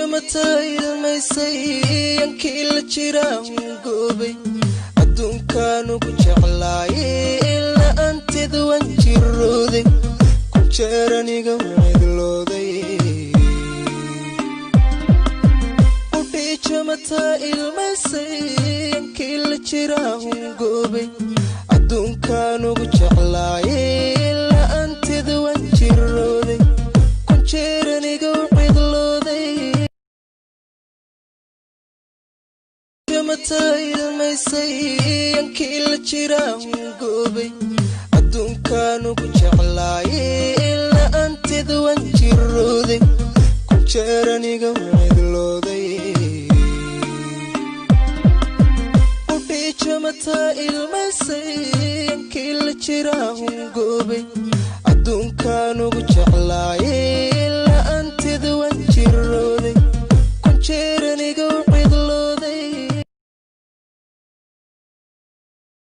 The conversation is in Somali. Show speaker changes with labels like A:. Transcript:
A: jamatay ilmaysay yankii la jiraa goobay adduunkaan ugu jeclaay ilaa anteeda waan jirooday ku jeer aniga cidlooday jamatay ilmaysay yankii la jiraa goobay adduunkaan ugu jeclaay ilaa anteeda waan jirooday ku jeer aniga cidlooday jamatay ilmaysay yankii la jiraa goobay adduunkaan ugu jeclaay ilaa anteeda waan jirooday ku jeer aniga cidlooday jamatay ilmaysay yankii la jiraa goobay adduunkaan ugu jeclaay ilaa anteeda waan jirooday ku jeer